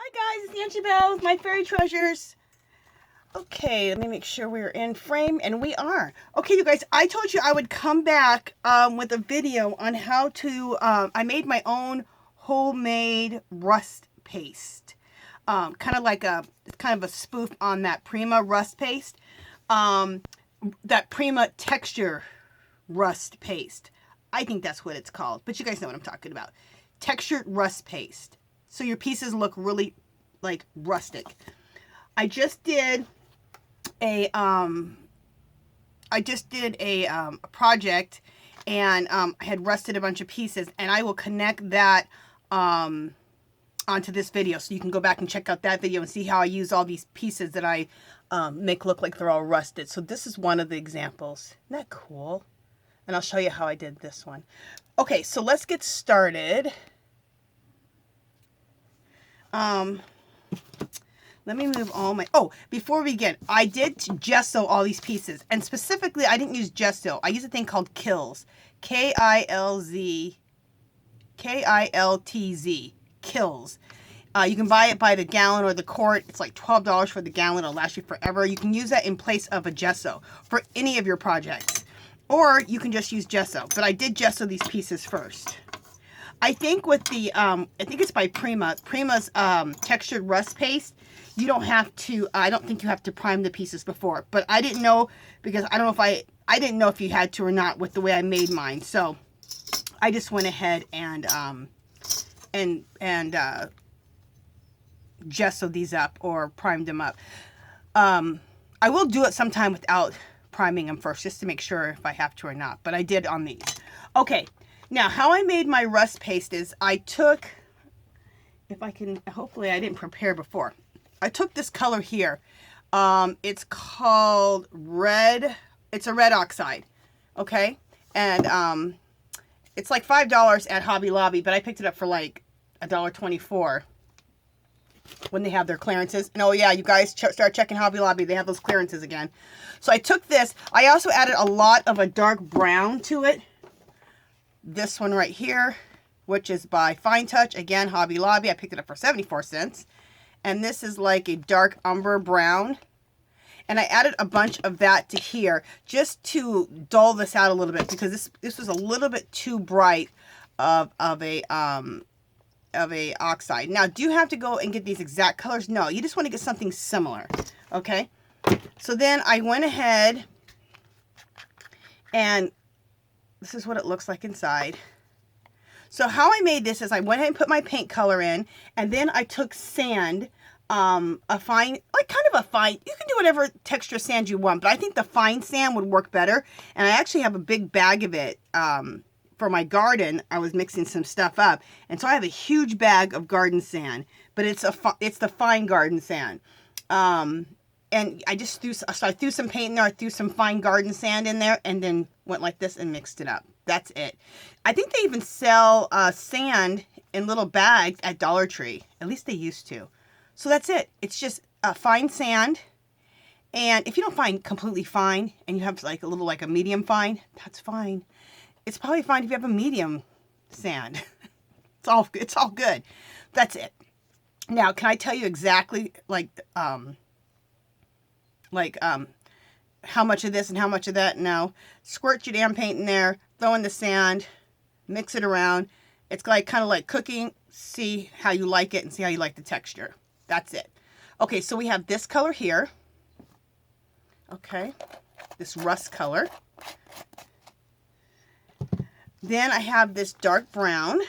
Hi guys, it's Nancy Bells, my fairy treasures. Okay, let me make sure we're in frame, and we are. Okay, you guys, I told you I would come back with a video on how to, I made my own homemade rust paste. Kind of like it's kind of a spoof on that Prima rust paste. That Prima texture rust paste. I think that's what it's called, but you guys know what I'm talking about. Textured rust paste. So your pieces look really like rustic. I just did a project, and I had rusted a bunch of pieces, and I will connect that onto this video, so you can go back and check out that video and see how I use all these pieces that I make look like they're all rusted. So this is one of the examples. Isn't that cool? And I'll show you how I did this one. Okay, so let's get started. Let me move all my, before we begin, I did gesso all these pieces, and specifically I didn't use gesso. I used a thing called Kilz, K-I-L-Z, K-I-L-T-Z, Kilz. You can buy it by the gallon or the quart. It's like $12 for the gallon. It'll last you forever. You can use that in place of a gesso for any of your projects, or you can just use gesso, but I did gesso these pieces first. I think with the, I think it's by Prima's textured rust paste, you don't have to, I don't think you have to prime the pieces before, but I didn't know, because I don't know if I didn't know if you had to or not with the way I made mine. So I just went ahead and gessoed these up or primed them up. I will do it sometime without priming them first, just to make sure if I have to or not, but I did on these. Okay. Now, how I made my rust paste is I took, if I can, hopefully I didn't prepare before. I took this color here. It's called red, it's a red oxide, okay? And it's like $5 at Hobby Lobby, but I picked it up for like $1.24 when they have their clearances. And oh yeah, you guys start checking Hobby Lobby, they have those clearances again. So I took this, I also added a lot of a dark brown to it. This one right here, which is by Fine Touch, again, Hobby Lobby. I picked it up for 74 cents. And this is like a dark umber brown. And I added a bunch of that to here just to dull this out a little bit, because this was a little bit too bright of a oxide. Now, do you have to go and get these exact colors? No, you just want to get something similar, okay? So then I went ahead, and this is what it looks like inside. So how I made this is I went ahead and put my paint color in, and then I took sand, a fine, like kind of a fine, you can do whatever texture sand you want, but I think the fine sand would work better. And I actually have a big bag of it for my garden. I was mixing some stuff up, and so I have a huge bag of garden sand, but it's the fine garden sand. And I just I threw some paint in there, I threw some fine garden sand in there, and then went like this and mixed it up. That's it. I think they even sell sand in little bags at Dollar Tree. At least they used to. So that's it. It's just fine sand. And if you don't find completely fine, and you have like a little, like a medium fine, that's fine. It's probably fine if you have a medium sand. It's all good. That's it. Now, can I tell you exactly how much of this and how much of that? No. Squirt your damn paint in there, throw in the sand, mix it around. It's like kind of like cooking. See how you like it and see how you like the texture. That's it. Okay, so we have this color here. Okay, this rust color. Then I have this dark brown.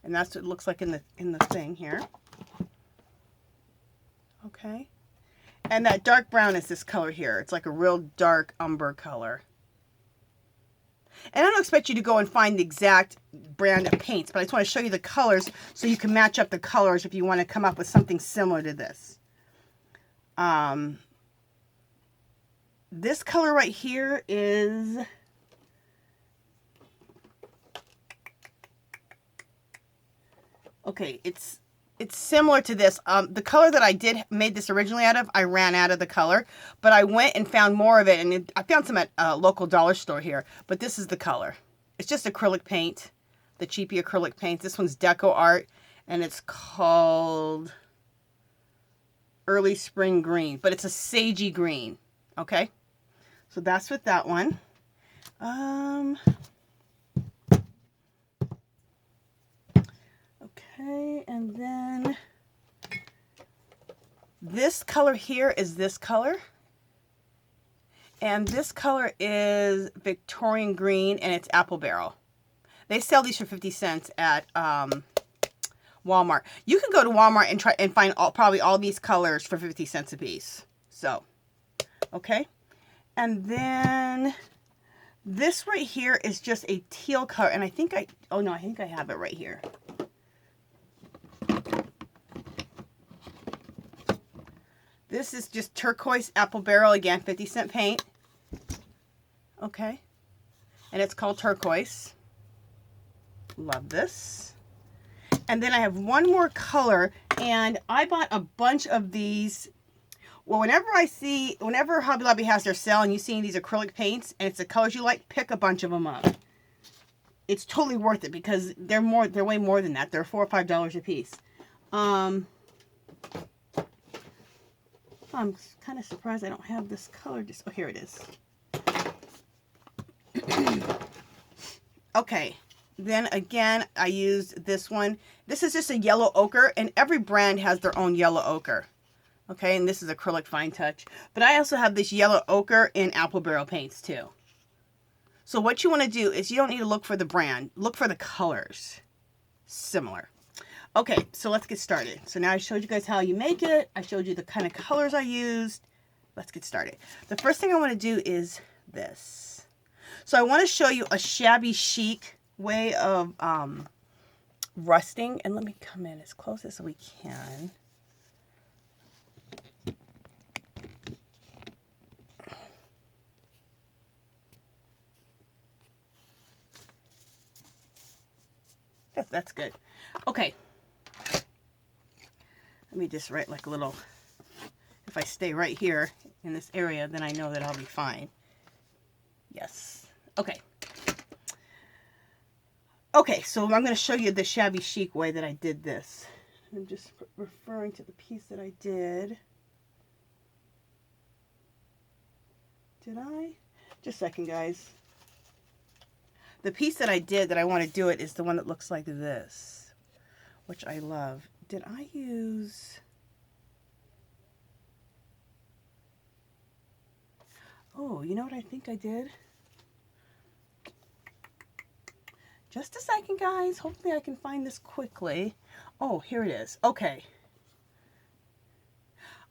And that's what it looks like in the thing here. Okay. And that dark brown is this color here. It's like a real dark umber color. And I don't expect you to go and find the exact brand of paints, but I just want to show you the colors so you can match up the colors if you want to come up with something similar to this. This color right here is... okay, it's similar to this. The color that I made this originally out of, I ran out of the color, but I went and found more of it, and I found some at a local dollar store here, but this is the color. It's just acrylic paint the cheapy acrylic paints. This one's Deco Art, and it's called Early Spring Green, but it's a sagey green. Okay, so that's with that one. Okay, and then this color here is this color. And this color is Victorian Green, and it's Apple Barrel. They sell these for 50 cents at Walmart. You can go to Walmart and try and find probably all these colors for 50 cents a piece. So, okay. And then this right here is just a teal color. And I think I have it right here. This is just turquoise Apple Barrel, again, 50-cent paint. Okay. And it's called Turquoise. Love this. And then I have one more color, and I bought a bunch of these. Well, whenever Hobby Lobby has their sale and you see these acrylic paints and it's the colors you like, pick a bunch of them up. It's totally worth it because they're way more than that. They're $4 or $5 a piece. I'm kind of surprised I don't have this color. Oh, here it is. Okay, then again, I used this one. This is just a yellow ochre, and every brand has their own yellow ochre. Okay, and this is acrylic fine touch. But I also have this yellow ochre in Apple Barrel paints too. So what you want to do is you don't need to look for the brand. Look for the colors. Similar. Okay, so let's get started. So now I showed you guys how you make it. I showed you the kind of colors I used. Let's get started. The first thing I want to do is this. So I want to show you a shabby chic way of rusting. And let me come in as close as we can. That's good. Okay. Let me just write like a little, if I stay right here in this area, then I know that I'll be fine. Yes. Okay. Okay, so I'm going to show you the shabby chic way that I did this. I'm just referring to the piece that I did. Did I? Just a second, guys. The piece that I did that I want to do it is the one that looks like this, which I love. Did I use... Oh, you know what I think I did? Just a second, guys. Hopefully I can find this quickly. Oh, here it is. Okay.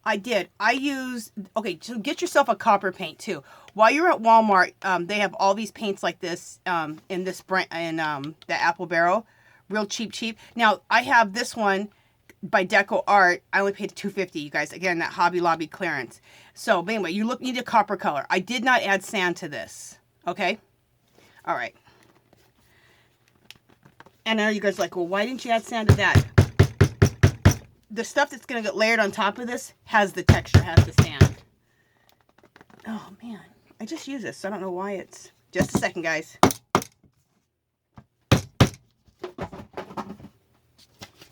I did. I used... Okay, so get yourself a copper paint, too. While you're at Walmart, they have all these paints like this in this brand, in the Apple Barrel. Real cheap. Now, I have this one by Deco Art. I only paid $2.50, you guys. Again, that Hobby Lobby clearance. So, but anyway, you need a copper color. I did not add sand to this. Okay? All right. And I know you guys are like, well, why didn't you add sand to that? The stuff that's going to get layered on top of this has the texture, has the sand. Oh, man. I just used this, so I don't know why it's... Just a second, guys.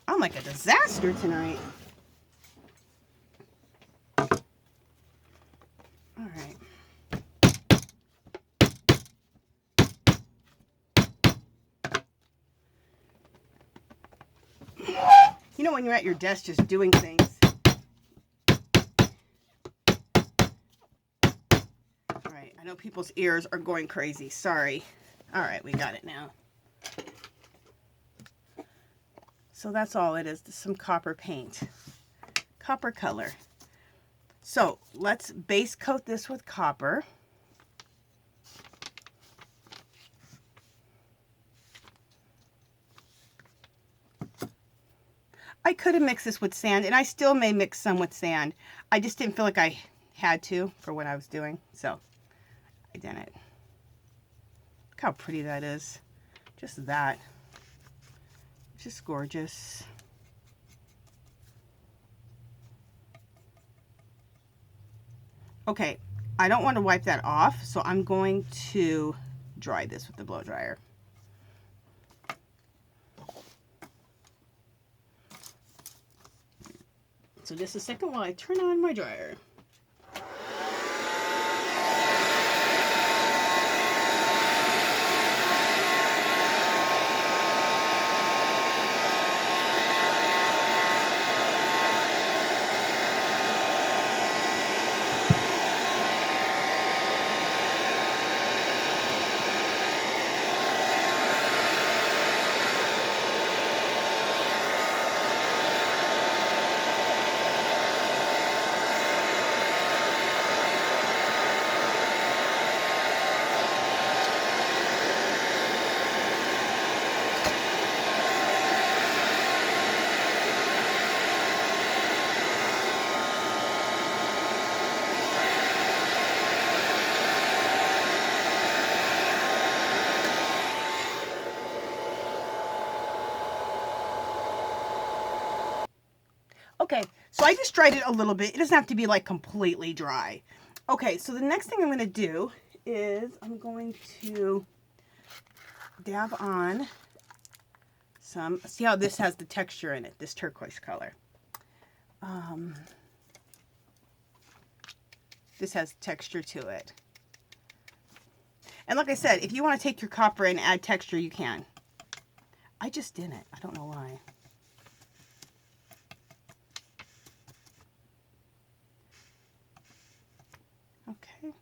I'm like a disaster tonight. All right. You know when you're at your desk just doing things. All right, I know people's ears are going crazy. Sorry. All right, we got it now. So that's all it is, some copper paint. Copper color. So let's base coat this with copper. I could have mixed this with sand, and I still may mix some with sand. I just didn't feel like I had to for what I was doing, so I didn't. Look how pretty that is. Just that. Just gorgeous. Okay, I don't want to wipe that off, so I'm going to dry this with the blow dryer. So just a second while I turn on my dryer. Okay, so I just dried it a little bit. It doesn't have to be like completely dry. Okay, so the next thing I'm going to do is I'm going to dab on some, see how this has the texture in it, this turquoise color. This has texture to it. And like I said, if you want to take your copper and add texture, you can. I just didn't. I don't know why. Okay.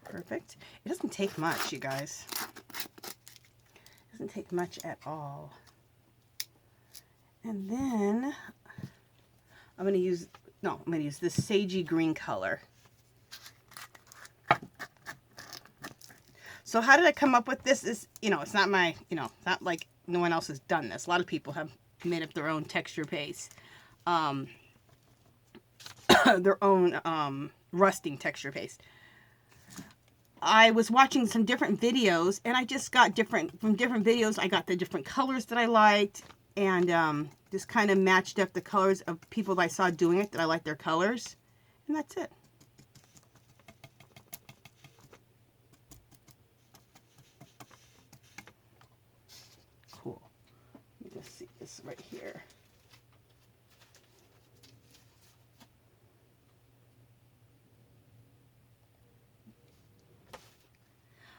Perfect. It doesn't take much, you guys. It doesn't take much at all. And then I'm going to use this sagey green color. So how did I come up with this? Is, it's not my, it's not like no one else has done this. A lot of people have made up their own texture paste. Their own rusting texture paste. I was watching some different videos, and I just got from different videos, I got the different colors that I liked, and just kind of matched up the colors of people that I saw doing it, that I liked their colors, and that's it. Cool. Let me just see this right here.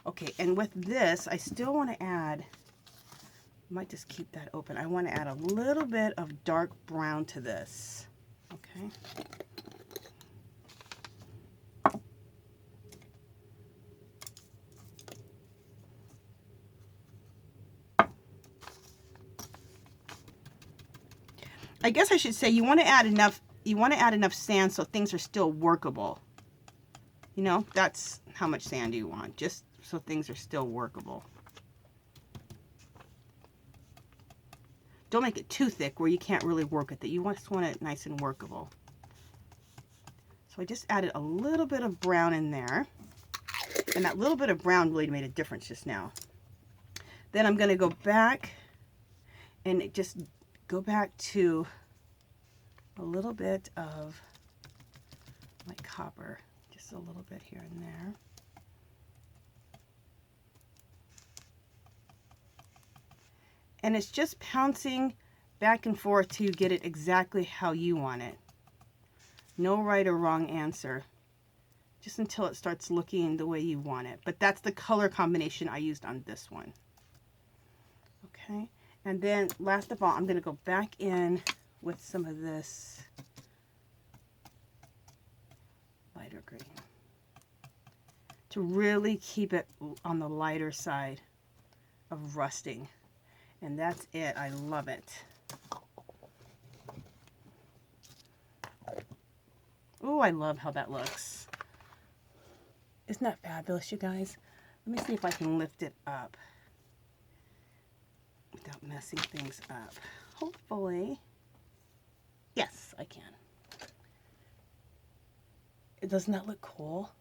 Okay, and with this, I still want to add, I might just keep that open. I want to add a little bit of dark brown to this. Okay. I guess I should say you want to add enough sand so things are still workable. That's how much sand you want, just so things are still workable. Don't make it too thick where you can't really work with it. You just want it nice and workable. So I just added a little bit of brown in there. And that little bit of brown really made a difference just now. Then I'm going to go back and just go back to a little bit of my copper. Just a little bit here and there. And it's just pouncing back and forth to get it exactly how you want it. No right or wrong answer. Just until it starts looking the way you want it. But that's the color combination I used on this one. Okay. And then last of all, I'm going to go back in with some of this lighter green to really keep it on the lighter side of rusting. And that's it. I love it. Oh, I love how that looks. Isn't that fabulous, you guys? Let me see if I can lift it up without messing things up. Hopefully. Yes, I can. Doesn't that look cool?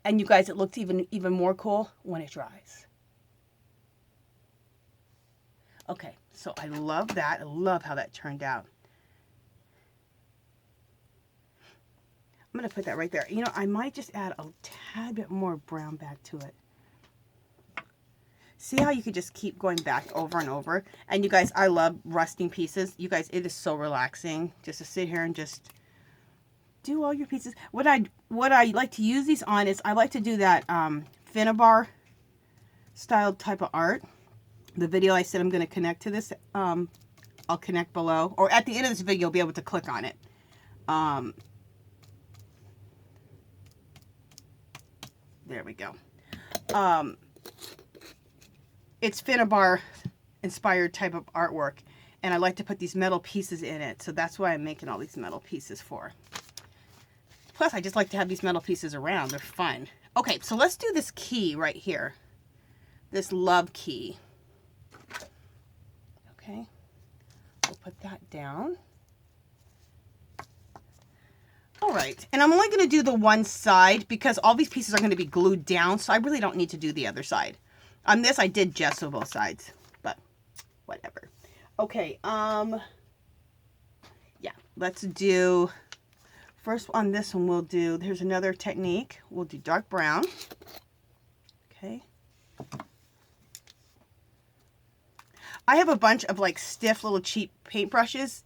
And you guys, it looks even more cool when it dries. Okay, so I love that. I love how that turned out. I'm going to put that right there. I might just add a tad bit more brown back to it. See how you could just keep going back over and over? And you guys, I love rusting pieces. You guys, it is so relaxing just to sit here and just do all your pieces. What I like to use these on is I like to do that Finnabar style type of art. The video I said I'm going to connect to this, I'll connect below. Or at the end of this video, you'll be able to click on it. There we go. It's Finnabar inspired type of artwork. And I like to put these metal pieces in it. So that's why I'm making all these metal pieces for. Plus, I just like to have these metal pieces around. They're fun. Okay, so let's do this key right here. This love key. Okay. We'll put that down. All right. And I'm only going to do the one side because all these pieces are going to be glued down. So I really don't need to do the other side. On this, I did gesso both sides. But whatever. Okay. Yeah. Let's do... First on this one we'll do, here's another technique. We'll do dark brown. Okay. I have a bunch of like stiff little cheap paintbrushes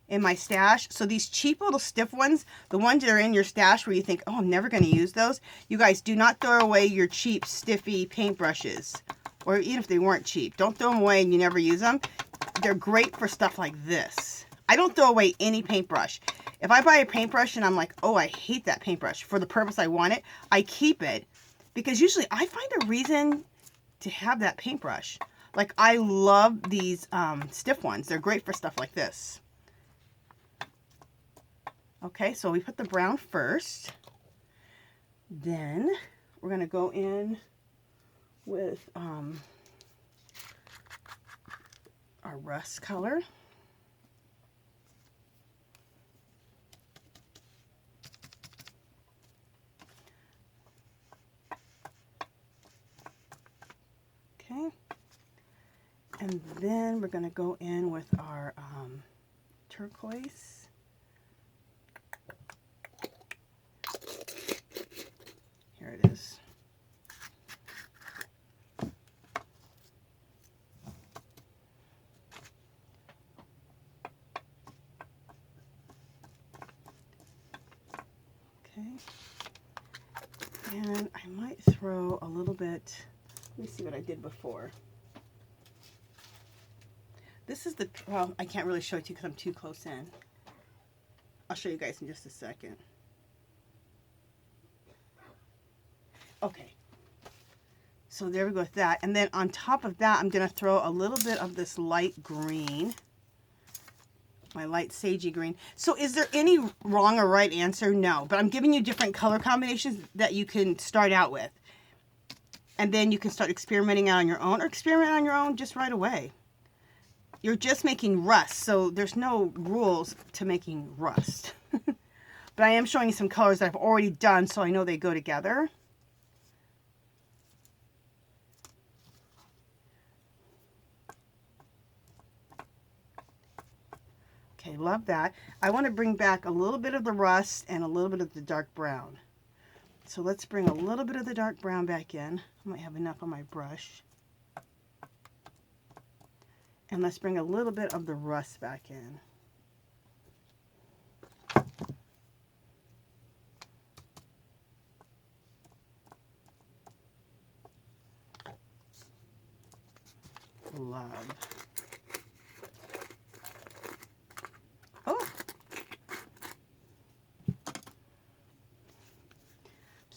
in my stash. So these cheap little stiff ones, the ones that are in your stash where you think, oh, I'm never going to use those. You guys do not throw away your cheap stiffy paintbrushes. Or even if they weren't cheap. Don't throw them away and you never use them. They're great for stuff like this. I don't throw away any paintbrush. If I buy a paintbrush and I'm like, oh, I hate that paintbrush for the purpose I want it, I keep it because usually I find a reason to have that paintbrush. Like I love these stiff ones. They're great for stuff like this. Okay, so we put the brown first. Then we're going to go in with our rust color. Okay, and then we're going to go in with our turquoise. Here it is. Okay, and I might throw a little bit. Let me see what I did before. This is the, well, I can't really show it to you because I'm too close in. I'll show you guys in just a second. Okay. So there we go with that. And then on top of that, I'm going to throw a little bit of this light green. My light sagey green. So is there any wrong or right answer? No. But I'm giving you different color combinations that you can start out with. And then you can start experimenting on your own or experiment on your own just right away. You're just making rust, so there's no rules to making rust. But I am showing you some colors that I've already done so I know they go together. Okay, love that. I want to bring back a little bit of the rust and a little bit of the dark brown. So let's bring a little bit of the dark brown back in. I might have enough on my brush. And let's bring a little bit of the rust back in. Love. Oh!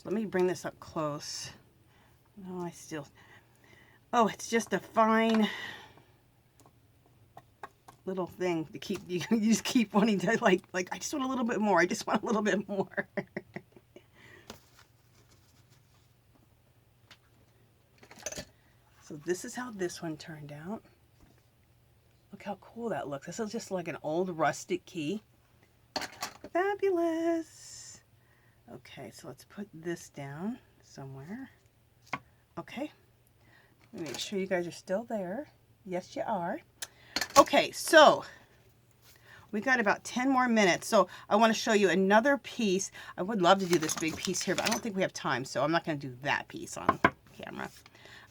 Let me bring this up close. No, I still... Oh, it's just a fine little thing to keep... You just keep wanting to, like, I just want a little bit more. I just want a little bit more. So this is how this one turned out. Look how cool that looks. This is just like an old rustic key. Fabulous. Okay, so let's put this down somewhere. Okay. Make sure you guys are still there. Yes, you are. Okay, so we got about 10 more minutes. So I want to show you another piece. I would love to do this big piece here, but I don't think we have time, so I'm not going to do that piece on camera.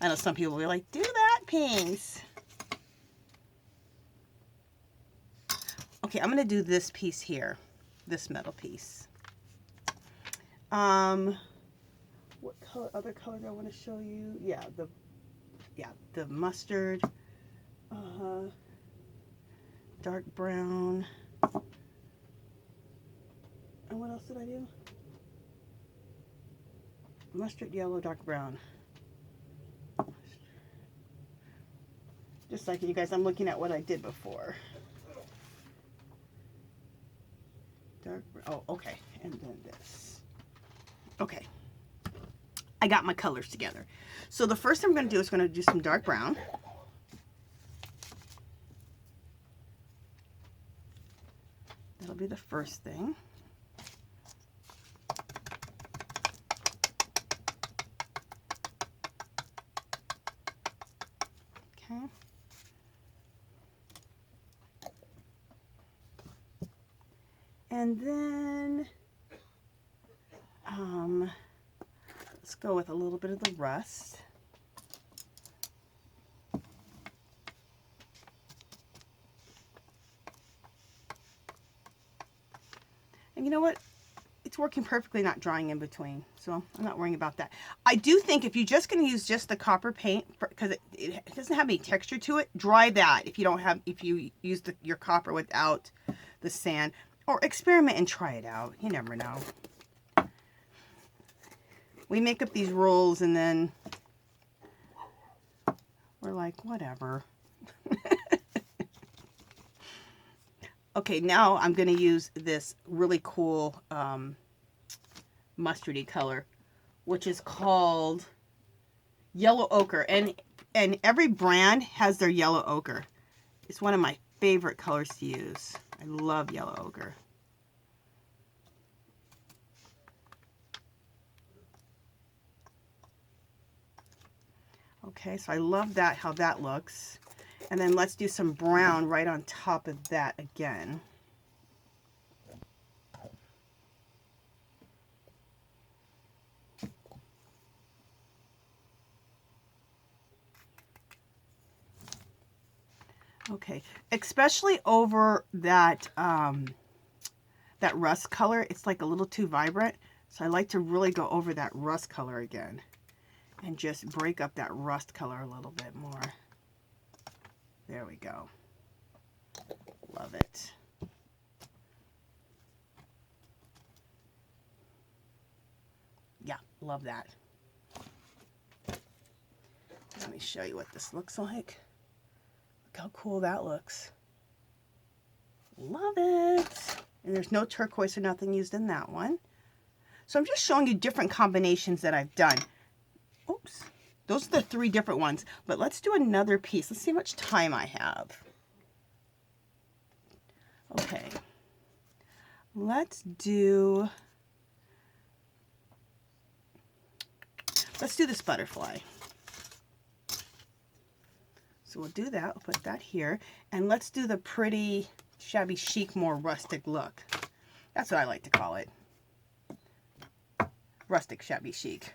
I know some people will be like, do paints. Okay, I'm gonna do this piece here, this metal piece. What color? Other color do I want to show you? Yeah, the mustard, dark brown. And what else did I do? Mustard, yellow, dark brown. Just like you guys, I'm looking at what I did before. Dark, oh, okay, and then this. Okay, I got my colors together. So the first thing I'm going to do is going to do some dark brown. That'll be the first thing. Okay. And then let's go with a little bit of the rust. And you know what? It's working perfectly, not drying in between, so I'm not worrying about that. I do think if you're just going to use just the copper paint, because it doesn't have any texture to it, dry that if you use your copper without the sand. Or experiment and try it out. You never know. We make up these rules and then we're like, whatever. Okay, now I'm going to use this really cool mustardy color, which is called Yellow Ochre. And every brand has their yellow ochre. It's one of my favorite colors to use. I love yellow ochre. Okay, so I love that, how that looks. And then let's do some brown right on top of that again. Okay, especially over that that rust color, it's like a little too vibrant. So I like to really go over that rust color again and just break up that rust color a little bit more. There we go. Love it. Yeah, love that. Let me show you what this looks like. Look how cool that looks. Love it. And there's no turquoise or nothing used in that one. So I'm just showing you different combinations that I've done. Oops. Those are the 3 different ones. But let's do another piece. Let's see how much time I have. Okay. Let's do this butterfly. So we'll do that. We'll put that here. And let's do the pretty shabby chic, more rustic look. That's what I like to call it. Rustic shabby chic.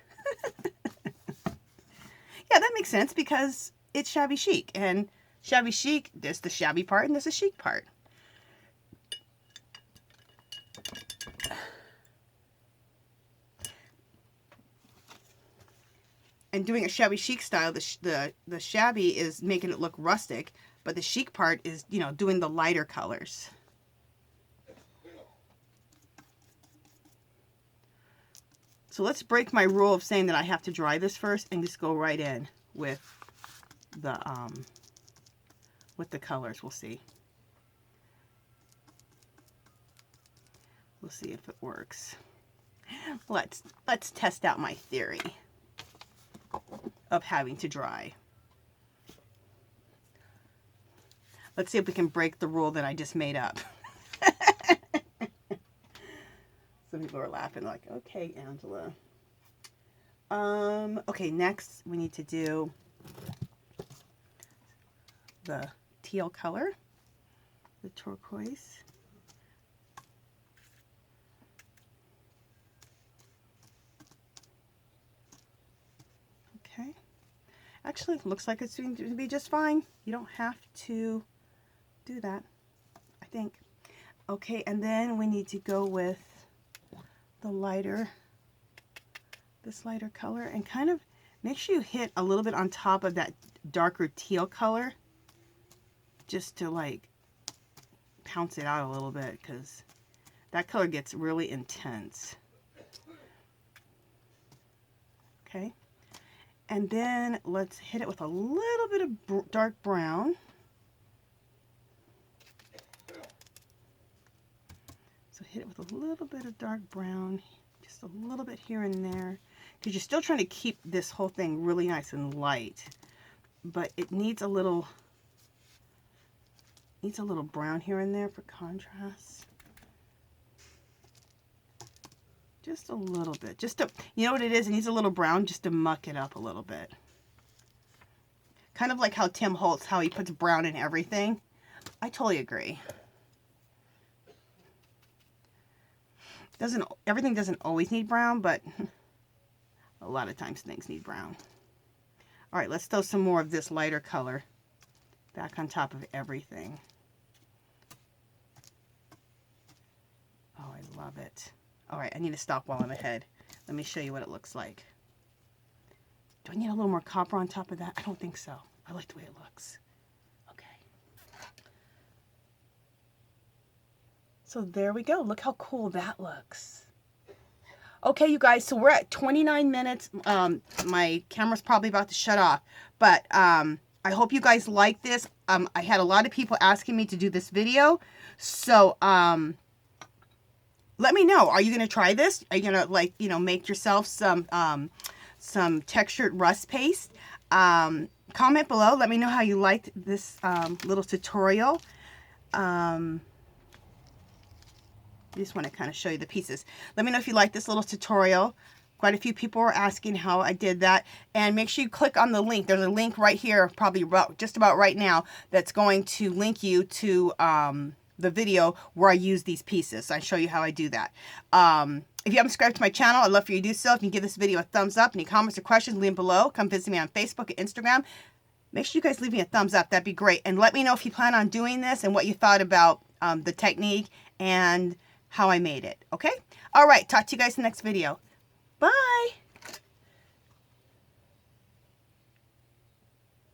Yeah, that makes sense because it's shabby chic. And shabby chic, there's the shabby part and there's the chic part. And doing a shabby chic style, the shabby is making it look rustic, but the chic part is, you know, doing the lighter colors. So let's break my rule of saying that I have to dry this first and just go right in with the colors. We'll see. We'll see if it works. Let's test out my theory of having to dry. Let's see if we can break the rule that I just made up. Some people are laughing like, okay, Angela. Okay, next we need to do the teal color, the turquoise. Okay. Actually, it looks like it's going to be just fine. You don't have to do that, I think. Okay, and then we need to go with the lighter, this lighter color, and kind of make sure you hit a little bit on top of that darker teal color, just to like pounce it out a little bit, because that color gets really intense. Okay, and then let's hit it with a little bit of dark brown. So hit it with a little bit of dark brown, just a little bit here and there, because you're still trying to keep this whole thing really nice and light, but it needs a little brown here and there for contrast. Just a little bit, just to, you know what it is? It needs a little brown just to muck it up a little bit. Kind of like how Tim Holtz, how he puts brown in everything. I totally agree. Everything doesn't always need brown, but a lot of times things need brown. All right, let's throw some more of this lighter color back on top of everything. Oh, I love it. All right, I need to stop while I'm ahead. Let me show you what it looks like. Do I need a little more copper on top of that? I don't think so. I like the way it looks. Okay. So there we go. Look how cool that looks. Okay, you guys, so we're at 29 minutes. My camera's probably about to shut off, but I hope you guys like this. I had a lot of people asking me to do this video, so let me know. Are you going to try this? Are you going to, like, you know, make yourself some textured rust paste? Comment below. Let me know how you liked this little tutorial. I just want to kind of show you the pieces. Let me know if you like this little tutorial. Quite a few people were asking how I did that. And make sure you click on the link. There's a link right here, probably just about right now, that's going to link you to the video where I use these pieces. So I show you how I do that. If you haven't subscribed to my channel, I'd love for you to do so. If you can give this video a thumbs up, any comments or questions, leave them below. Come visit me on Facebook and Instagram. Make sure you guys leave me a thumbs up. That'd be great. And let me know if you plan on doing this and what you thought about the technique and how I made it. Okay? All right. Talk to you guys in the next video. Bye.